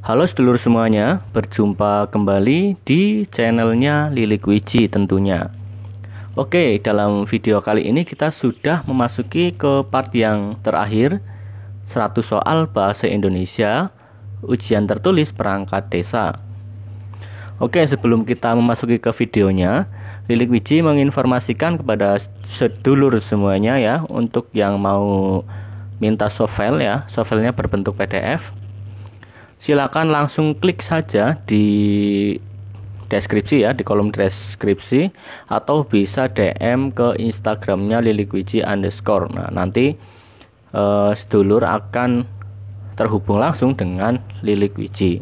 Halo sedulur semuanya, berjumpa kembali di channelnya Lilik Wiji tentunya. Oke, dalam video kali ini kita sudah memasuki ke part yang terakhir, 100 soal bahasa Indonesia, ujian tertulis perangkat desa. Oke, sebelum kita memasuki ke videonya, Lilik Wiji menginformasikan kepada sedulur semuanya ya, untuk yang mau minta softfile ya, softfilenya berbentuk PDF. Silakan langsung klik saja di deskripsi ya, di kolom deskripsi, atau bisa DM ke Instagramnya lilikwiji_. Nah, nanti sedulur akan terhubung langsung dengan Lilik Wiji.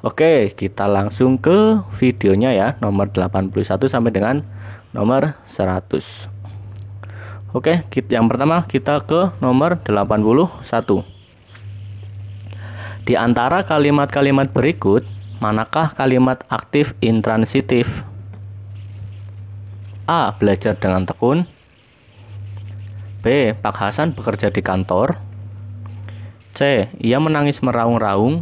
Oke, kita langsung ke videonya ya, nomor 81 sampai dengan nomor 100. Oke, yang pertama kita ke nomor 81. Di antara kalimat-kalimat berikut, manakah kalimat aktif intransitif? A. Belajar dengan tekun. B. Pak Hasan bekerja di kantor. C. Ia menangis meraung-raung.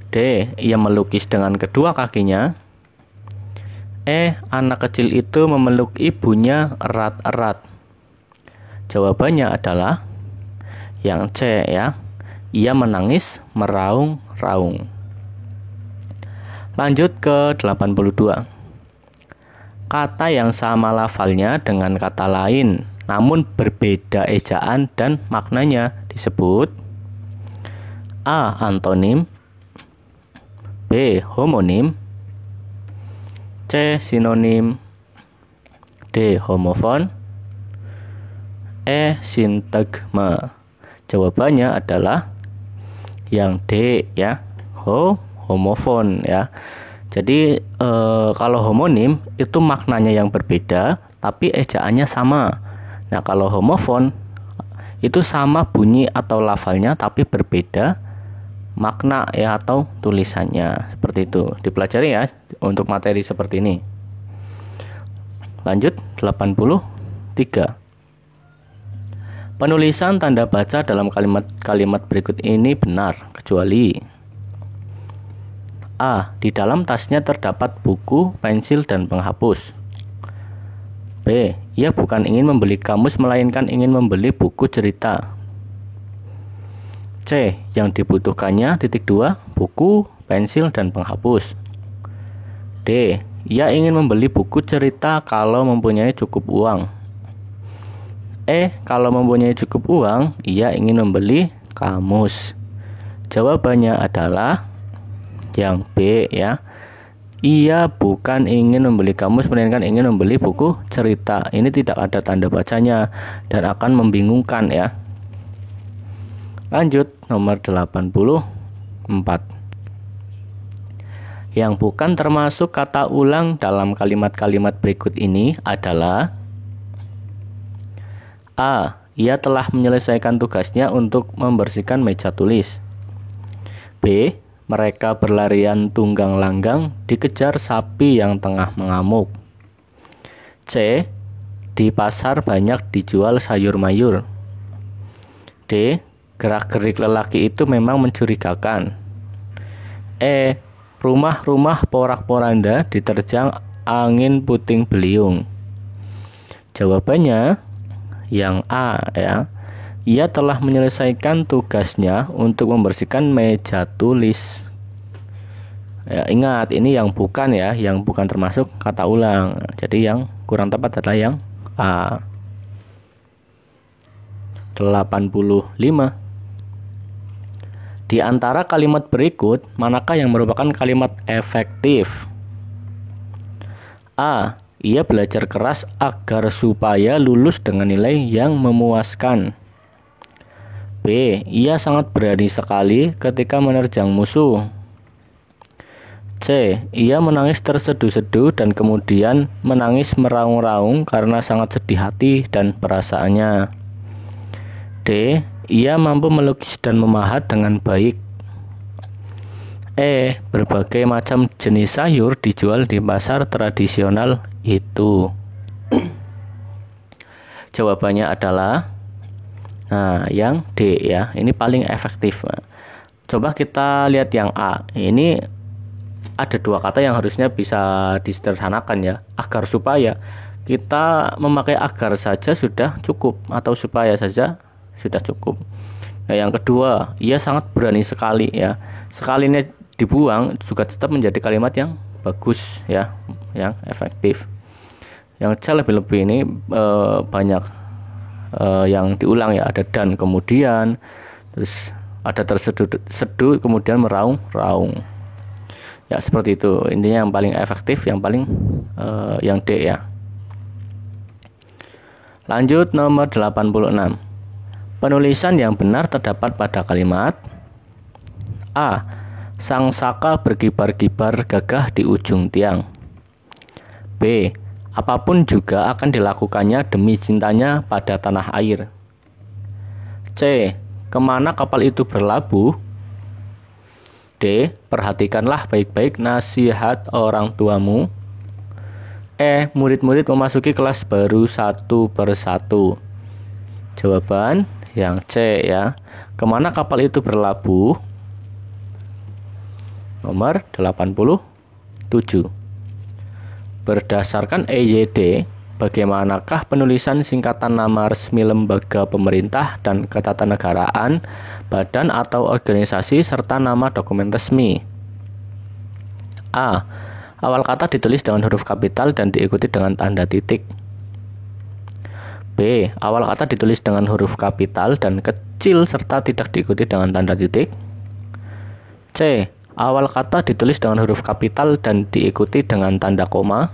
D. Ia melukis dengan kedua kakinya. E. Anak kecil itu memeluk ibunya erat-erat. Jawabannya adalah yang C ya. Ia menangis meraung-raung. Lanjut ke 82. Kata yang sama lafalnya dengan kata lain, namun berbeda ejaan dan maknanya disebut A. Antonim. B. Homonim. C. Sinonim. D. Homofon. E. Sintagma. Jawabannya adalah yang D ya, homofon ya. Jadi kalau homonim itu maknanya yang berbeda tapi ejaannya sama. Nah, kalau homofon itu sama bunyi atau lafalnya tapi berbeda makna ya atau tulisannya. Seperti itu. Dipelajari ya untuk materi seperti ini. Lanjut 83. Penulisan tanda baca dalam kalimat-kalimat berikut ini benar, kecuali A. Di dalam tasnya terdapat buku, pensil, dan penghapus. B. Ia bukan ingin membeli kamus, melainkan ingin membeli buku cerita. C. Yang dibutuhkannya, 2, buku, pensil, dan penghapus. D. Ia ingin membeli buku cerita kalau mempunyai cukup uang. E. Kalau mempunyai cukup uang, ia ingin membeli kamus. Jawabannya adalah yang B ya. Ia bukan ingin membeli kamus, melainkan ingin membeli buku cerita. Ini tidak ada tanda bacanya dan akan membingungkan ya. Lanjut nomor 84. Yang bukan termasuk kata ulang dalam kalimat-kalimat berikut ini adalah A. Ia telah menyelesaikan tugasnya untuk membersihkan meja tulis. B. Mereka berlarian tunggang langgang dikejar sapi yang tengah mengamuk. C. Di pasar banyak dijual sayur mayur. D. Gerak-gerik lelaki itu memang mencurigakan. E. Rumah-rumah porak-poranda diterjang angin puting beliung. Jawabannya yang A ya. Ia telah menyelesaikan tugasnya untuk membersihkan meja tulis. Ya, ingat ini yang bukan ya, yang bukan termasuk kata ulang. Jadi yang kurang tepat adalah yang A. 85. Di antara kalimat berikut, manakah yang merupakan kalimat efektif? A. Ia belajar keras agar supaya lulus dengan nilai yang memuaskan. B. Ia sangat berani sekali ketika menerjang musuh. C. Ia menangis terseduh-seduh dan kemudian menangis meraung-raung karena sangat sedih hati dan perasaannya. D. Ia mampu melukis dan memahat dengan baik. E. Berbagai macam jenis sayur dijual di pasar tradisional itu. Jawabannya adalah yang D ya. Ini paling efektif. Coba kita lihat yang A. Ini ada dua kata yang harusnya bisa disederhanakan ya. Agar supaya, kita memakai agar saja sudah cukup, atau supaya saja sudah cukup. Nah, yang kedua, ia sangat berani sekali ya. Sekalinya dibuang juga tetap menjadi kalimat yang bagus ya, yang efektif. Yang C lebih-lebih ini banyak yang diulang ya. Ada dan kemudian, terus ada terseduh kemudian meraung-raung. Ya seperti itu. Intinya yang paling efektif, yang paling yang D ya. Lanjut nomor 86. Penulisan yang benar terdapat pada kalimat A. Sang saka berkibar-kibar gagah di ujung tiang. B. Apapun juga akan dilakukannya demi cintanya pada tanah air. C. Kemana kapal itu berlabuh? D. Perhatikanlah baik-baik nasihat orang tuamu. E. Murid-murid memasuki kelas baru satu persatu. Jawaban yang C ya. Kemana kapal itu berlabuh? Nomor 87. Berdasarkan EYD, bagaimanakah penulisan singkatan nama resmi lembaga pemerintah dan ketatanegaraan, badan atau organisasi, serta nama dokumen resmi? A. Awal kata ditulis dengan huruf kapital dan diikuti dengan tanda titik. B. Awal kata ditulis dengan huruf kapital dan kecil serta tidak diikuti dengan tanda titik. C. Awal kata ditulis dengan huruf kapital dan diikuti dengan tanda koma.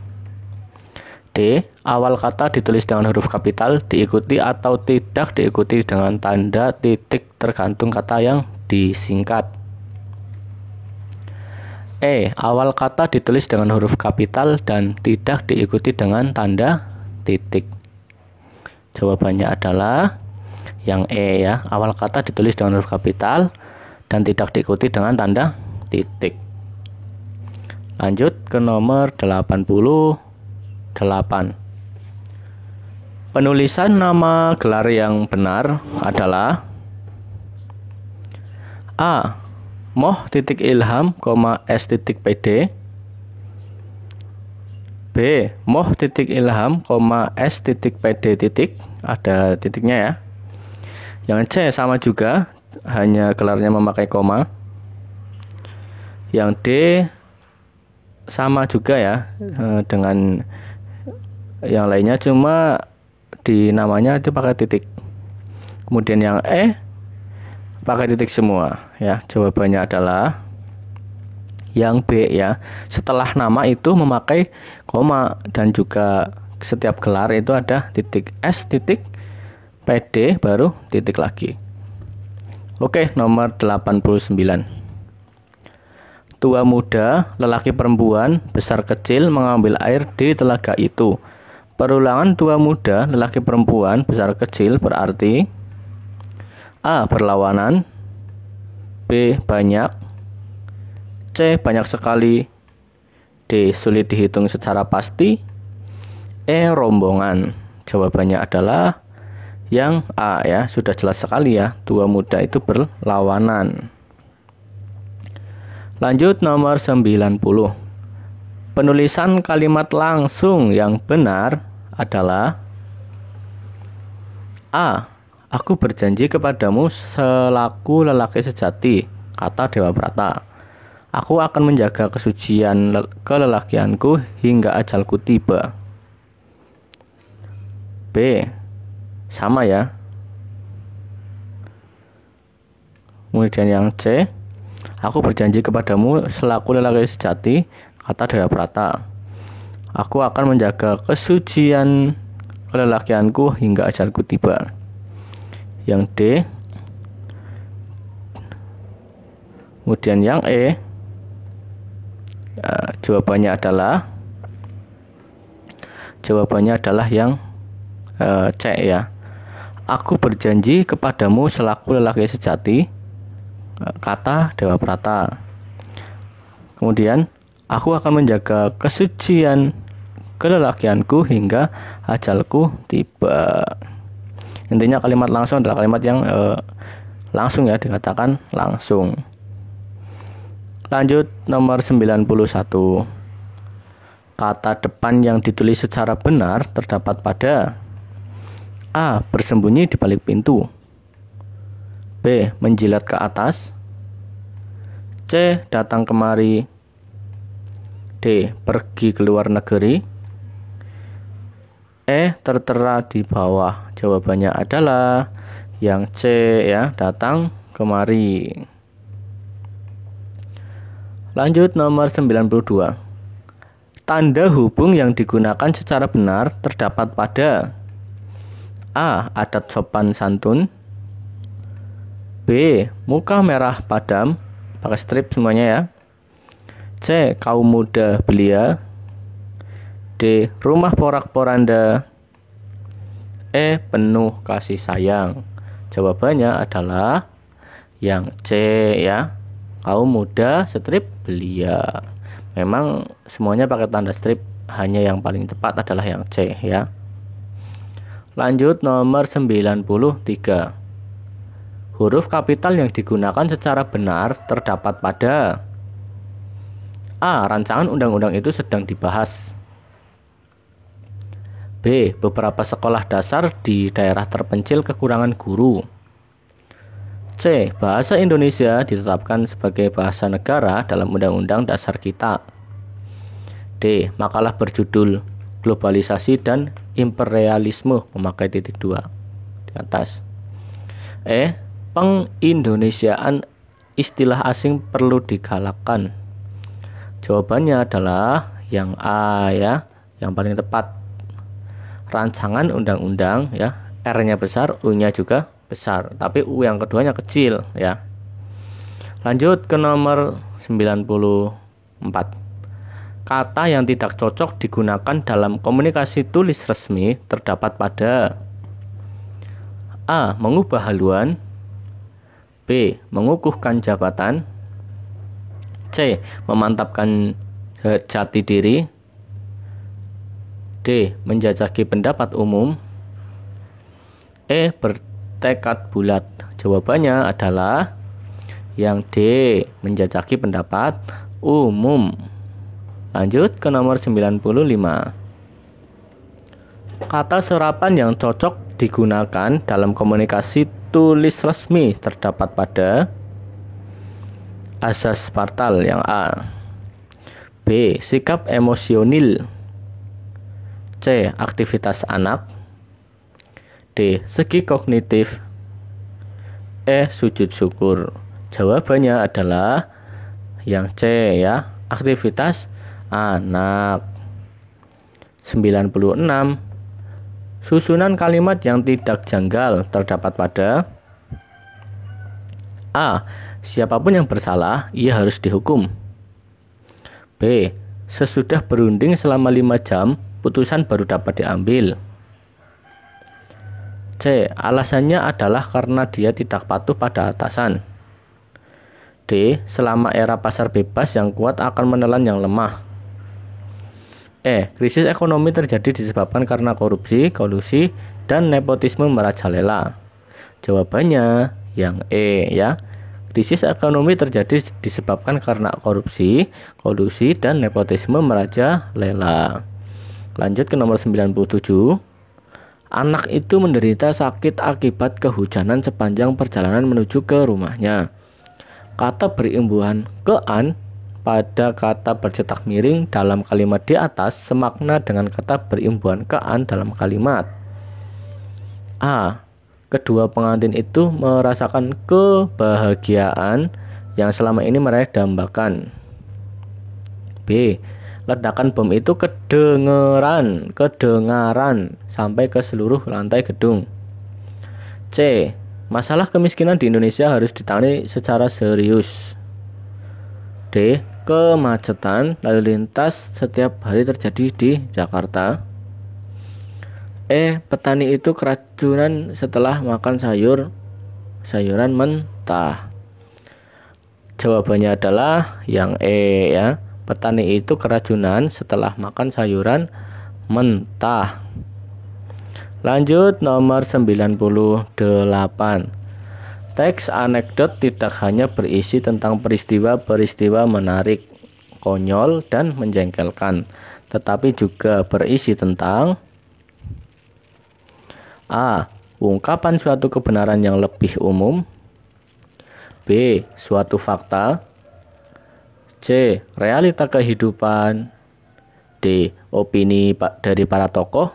D. Awal kata ditulis dengan huruf kapital, diikuti atau tidak diikuti dengan tanda titik tergantung kata yang disingkat. E. Awal kata ditulis dengan huruf kapital dan tidak diikuti dengan tanda titik. Jawabannya adalah yang E ya. Awal kata ditulis dengan huruf kapital dan tidak diikuti dengan tanda titik. Lanjut ke nomor 88. Penulisan nama gelar yang benar adalah A. Moh titik Ilham, S titik PD. B. Moh titik Ilham, S titik PD titik. Ada titiknya ya. Yang C sama juga, hanya gelarnya memakai koma. Yang D sama juga ya dengan yang lainnya, cuma di namanya itu pakai titik. Kemudian yang E pakai titik semua ya. Jawabannya adalah yang B ya. Setelah nama itu memakai koma dan juga setiap gelar itu ada titik S titik PD baru titik lagi. Oke, nomor 89. Tua muda, lelaki perempuan, besar kecil mengambil air di telaga itu. Perulangan tua muda, lelaki perempuan, besar kecil berarti A. Berlawanan. B. Banyak. C. Banyak sekali. D. Sulit dihitung secara pasti. E. Rombongan. Jawabannya adalah yang A ya. Sudah jelas sekali ya. Tua muda itu berlawanan. Lanjut nomor 90. Penulisan kalimat langsung yang benar adalah A. Aku berjanji kepadamu selaku lelaki sejati, kata Dewa Brata. Aku akan menjaga kesucian kelelakianku hingga ajalku tiba. B. Sama ya. Kemudian yang C. Aku berjanji kepadamu selaku lelaki sejati, kata Dewa Brata. Aku akan menjaga kesucian kelelakianku hingga ajalku tiba. Yang D. Kemudian yang E. Jawabannya adalah yang C ya. Aku berjanji kepadamu selaku lelaki sejati, kata Dewa Brata. Kemudian aku akan menjaga kesucian kelelakianku hingga ajalku tiba. Intinya kalimat langsung adalah kalimat yang langsung ya, dikatakan langsung. Lanjut nomor 91. Kata depan yang ditulis secara benar terdapat pada A. Bersembunyi di balik pintu, B. Menjilat ke atas, C. Datang kemari, D. Pergi ke luar negeri, E. Tertera di bawah. Jawabannya adalah yang C ya, datang kemari. Lanjut nomor 92. Tanda hubung yang digunakan secara benar terdapat pada A. Adat sopan santun, B. Muka merah padam, pakai strip semuanya ya, C. Kaum muda belia, D. Rumah porak-poranda, E. Penuh kasih sayang. Jawabannya adalah yang C ya, kaum muda strip belia. Memang semuanya pakai tanda strip, hanya yang paling tepat adalah yang C ya. Lanjut nomor 93. Huruf kapital yang digunakan secara benar terdapat pada A. Rancangan undang-undang itu sedang dibahas, B. Beberapa sekolah dasar di daerah terpencil kekurangan guru, C. Bahasa Indonesia ditetapkan sebagai bahasa negara dalam Undang-Undang Dasar kita, D. Makalah berjudul Globalisasi dan Imperialisme memakai titik 2 di atas, E. Pengindonesiaan istilah asing perlu digalakkan. Jawabannya adalah yang A ya, yang paling tepat. Rancangan undang-undang ya, R-nya besar, U-nya juga besar, tapi U yang keduanya kecil ya. Lanjut ke nomor 94. Kata yang tidak cocok digunakan dalam komunikasi tulis resmi terdapat pada A. Mengubah haluan, B. Mengukuhkan jabatan, C. Memantapkan jati diri, D. Menjajaki pendapat umum, E. Bertekad bulat. Jawabannya adalah yang D. Menjajaki pendapat umum. Lanjut ke nomor 95. Kata serapan yang cocok digunakan dalam komunikasi tulis resmi terdapat pada asas partal yang A, B. Sikap emosional, C. Aktivitas anak, D. Segi kognitif, E. Sujud syukur. Jawabannya adalah yang C ya, aktivitas anak. 96. Susunan kalimat yang tidak janggal terdapat pada A. Siapapun yang bersalah, ia harus dihukum, B. Sesudah berunding selama 5 jam, putusan baru dapat diambil, C. Alasannya adalah karena dia tidak patuh pada atasan, D. Selama era pasar bebas yang kuat akan menelan yang lemah, E. Krisis ekonomi terjadi disebabkan karena korupsi, kolusi, dan nepotisme merajalela. Jawabannya yang E ya. Krisis ekonomi terjadi disebabkan karena korupsi, kolusi, dan nepotisme merajalela. Lanjut ke nomor 97. Anak itu menderita sakit akibat kehujanan sepanjang perjalanan menuju ke rumahnya. Kata berimbuhan ke-an pada kata bercetak miring dalam kalimat di atas semakna dengan kata berimbuhan ke-an dalam kalimat. A. Kedua pengantin itu merasakan kebahagiaan yang selama ini mereka dambakan. B. Ledakan bom itu kedengaran sampai ke seluruh lantai gedung. C. Masalah kemiskinan di Indonesia harus ditangani secara serius. D. Kemacetan lalu lintas setiap hari terjadi di Jakarta. E. Petani itu keracunan setelah makan sayuran mentah. Jawabannya adalah yang E ya. Petani itu keracunan setelah makan sayuran mentah. Lanjut nomor 98. Teks anekdot tidak hanya berisi tentang peristiwa-peristiwa menarik, konyol, dan menjengkelkan, tetapi juga berisi tentang A. Ungkapan suatu kebenaran yang lebih umum. B. Suatu fakta. C. Realita kehidupan. D. Opini dari para tokoh.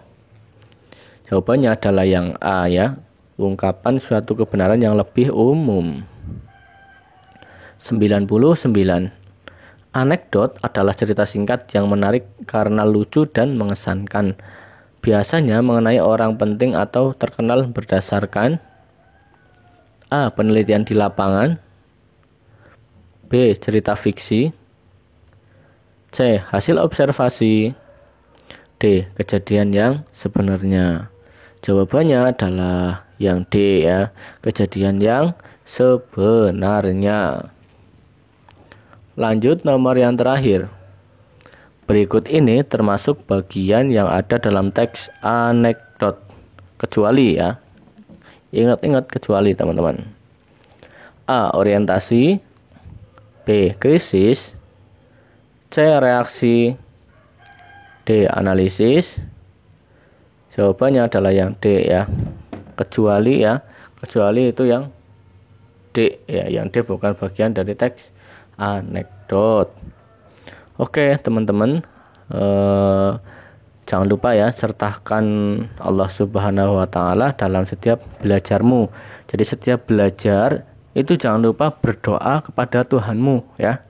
Jawabannya adalah yang A ya. Ungkapan suatu kebenaran yang lebih umum. 99. Anekdot adalah cerita singkat yang menarik karena lucu dan mengesankan. Biasanya mengenai orang penting atau terkenal berdasarkan A. Penelitian di lapangan. B. Cerita fiksi. C. Hasil observasi. D. Kejadian yang sebenarnya. Jawabannya adalah yang D ya. Kejadian yang sebenarnya. Lanjut nomor yang terakhir. Berikut ini termasuk bagian yang ada dalam teks anekdot. Kecuali ya. Ingat-ingat kecuali teman-teman. A. Orientasi. B. Krisis. C. Reaksi. D. Analisis. Jawabannya adalah yang D ya. Kecuali ya. Kecuali itu yang D ya. Yang D bukan bagian dari teks anekdot. Oke teman-teman, jangan lupa ya, sertakan Allah Subhanahu wa Ta'ala dalam setiap belajarmu. Jadi setiap belajar itu jangan lupa berdoa kepada Tuhanmu ya,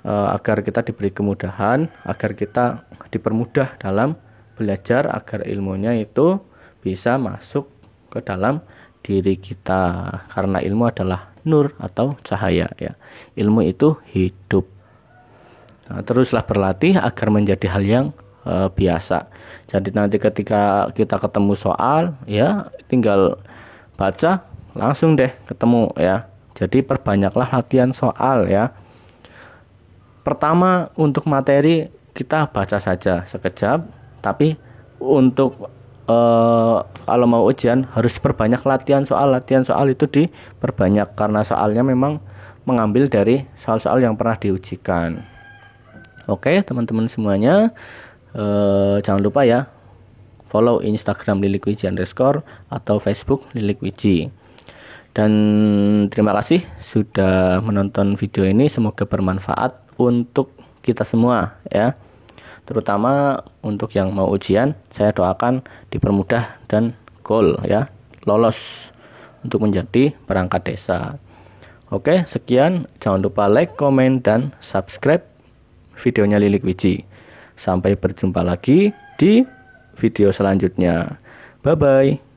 agar kita diberi kemudahan, agar kita dipermudah dalam belajar, agar ilmunya itu bisa masuk ke dalam diri kita. Karena ilmu adalah nur atau cahaya ya. Ilmu itu hidup. Nah, teruslah berlatih agar menjadi hal yang biasa. Jadi nanti ketika kita ketemu soal ya, tinggal baca langsung deh ketemu ya. Jadi perbanyaklah latihan soal ya. Pertama untuk materi kita baca saja sekejap, tapi untuk kalau mau ujian harus perbanyak latihan soal itu diperbanyak karena soalnya memang mengambil dari soal-soal yang pernah diujikan. Oke teman-teman semuanya, jangan lupa ya follow Instagram @lilikwijji_ atau Facebook lilikwijji. Dan terima kasih sudah menonton video ini, semoga bermanfaat untuk kita semua ya. Terutama untuk yang mau ujian, saya doakan dipermudah dan goal ya, lolos untuk menjadi perangkat desa. Oke, sekian, jangan lupa like, komen, dan subscribe videonya Lilikwijji. Sampai berjumpa lagi di video selanjutnya. Bye bye.